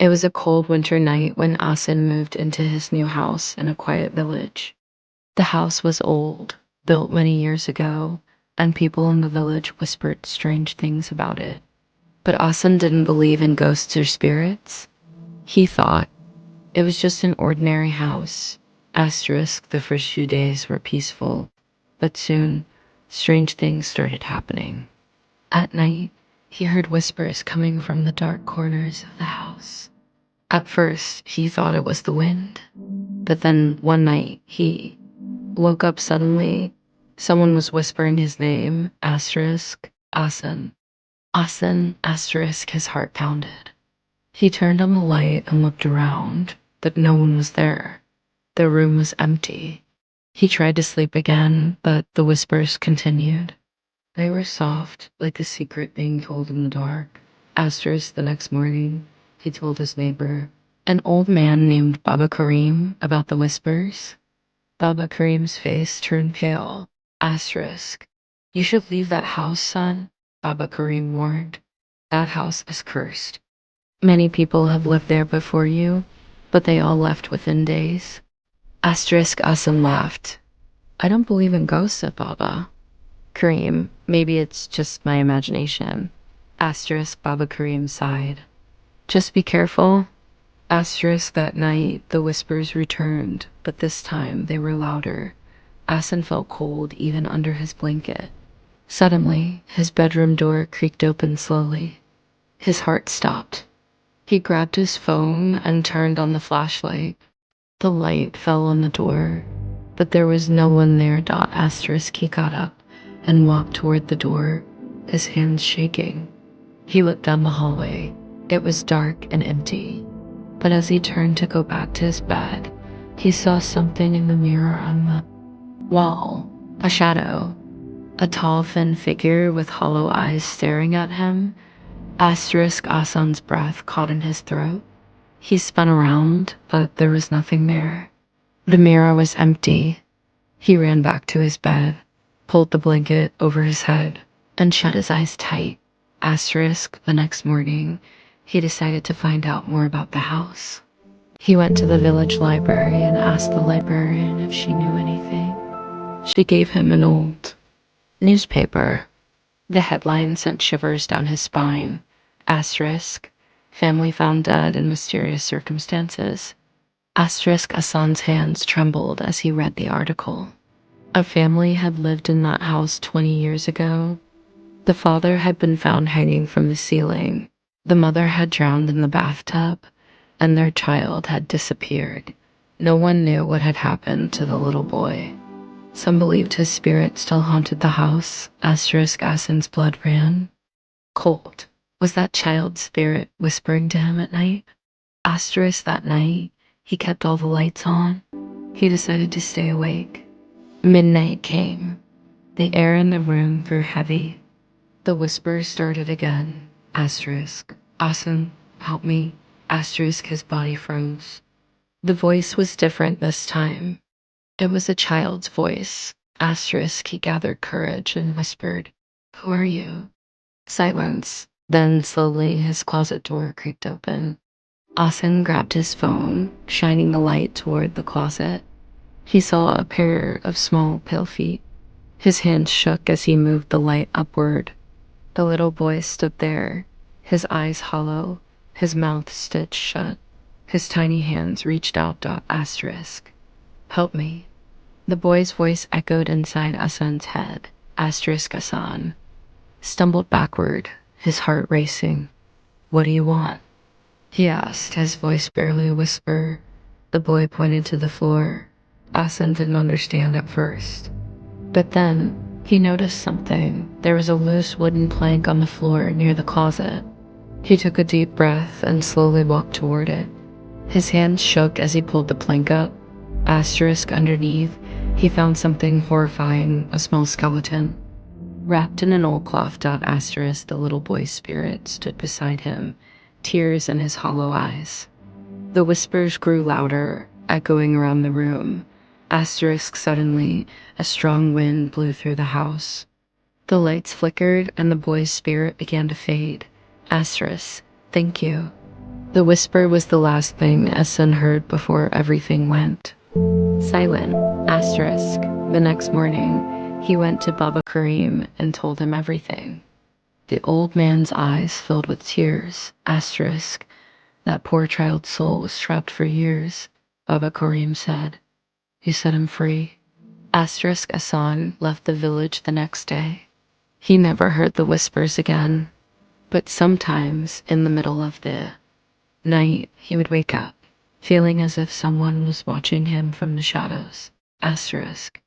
It was a cold winter night when Asen moved into his new house in a quiet village. The house was old, built many years ago, and people in the village whispered strange things about it. But Asen didn't believe in ghosts or spirits. He thought it was just an ordinary house. Asterisk, the first few days were peaceful, but soon, strange things started happening. At night, he heard whispers coming from the dark corners of the house. At first, he thought it was the wind. But then one night, he woke up suddenly. Someone was whispering his name, asterisk, Asen. Asen, asterisk, his heart pounded. He turned on the light and looked around, but no one was there. The room was empty. He tried to sleep again, but the whispers continued. They were soft, like a secret being told in the dark. Asterisk, the next morning, he told his neighbor, an old man named Baba Karim, about the whispers. Baba Karim's face turned pale. Asterisk. You should leave that house, son, Baba Karim warned. That house is cursed. Many people have lived there before you, but they all left within days. Asterisk Asim laughed. I don't believe in ghosts, said Baba. Kareem, maybe it's just my imagination. Asterisk Baba Kareem sighed. Just be careful. Asterisk that night, the whispers returned, but this time they were louder. Asen felt cold even under his blanket. Suddenly, his bedroom door creaked open slowly. His heart stopped. He grabbed his phone and turned on the flashlight. The light fell on the door, but there was no one there. Asterisk he got up and walked toward the door, his hands shaking. He looked down the hallway. It was dark and empty. But as he turned to go back to his bed, he saw something in the mirror on the wall. A shadow. A tall, thin figure with hollow eyes staring at him. Asterisk Asan's breath caught in his throat. He spun around, but there was nothing there. The mirror was empty. He ran back to his bed, pulled the blanket over his head, and shut his eyes tight. Asterisk, the next morning, he decided to find out more about the house. He went to the village library and asked the librarian if she knew anything. She gave him an old newspaper. The headline sent shivers down his spine. Asterisk, family found dead in mysterious circumstances. Asterisk Hassan's hands trembled as he read the article. A family had lived in that house 20 years ago. The father had been found hanging from the ceiling. The mother had drowned in the bathtub, and their child had disappeared. No one knew what had happened to the little boy. Some believed his spirit still haunted the house. Asterisk Asen's blood ran cold. Was that child's spirit whispering to him at night? Asterisk that night, he kept all the lights on. He decided to stay awake. Midnight came. The air in the room grew heavy. The whispers started again. Asterisk. Asen, help me. Asterisk, his body froze. The voice was different this time. It was a child's voice. Asterisk, he gathered courage and whispered, who are you? Silence. Then slowly his closet door creaked open. Asen grabbed his phone, shining the light toward the closet. He saw a pair of small, pale feet. His hands shook as he moved the light upward. The little boy stood there, his eyes hollow, his mouth stitched shut. His tiny hands reached out. Asterisk. Help me. The boy's voice echoed inside Asan's head. Asterisk Asan stumbled backward, his heart racing. What do you want? He asked, his voice barely a whisper. The boy pointed to the floor. Asen didn't understand at first. But then, he noticed something. There was a loose wooden plank on the floor near the closet. He took a deep breath and slowly walked toward it. His hands shook as he pulled the plank up. Asterisk underneath, he found something horrifying, a small skeleton. Wrapped in an old cloth. Asterisk, the little boy's spirit, stood beside him, tears in his hollow eyes. The whispers grew louder, echoing around the room. Asterisk suddenly, a strong wind blew through the house. The lights flickered and the boy's spirit began to fade. Asterisk, thank you. The whisper was the last thing Essen heard before everything went silent. Asterisk. The next morning, he went to Baba Karim and told him everything. The old man's eyes filled with tears. Asterisk. That poor child's soul was trapped for years, Baba Karim said. You set him free. Asterisk. Hassan left the village the next day. He never heard the whispers again, but sometimes in the middle of the night he would wake up, feeling as if someone was watching him from the shadows. Asterisk.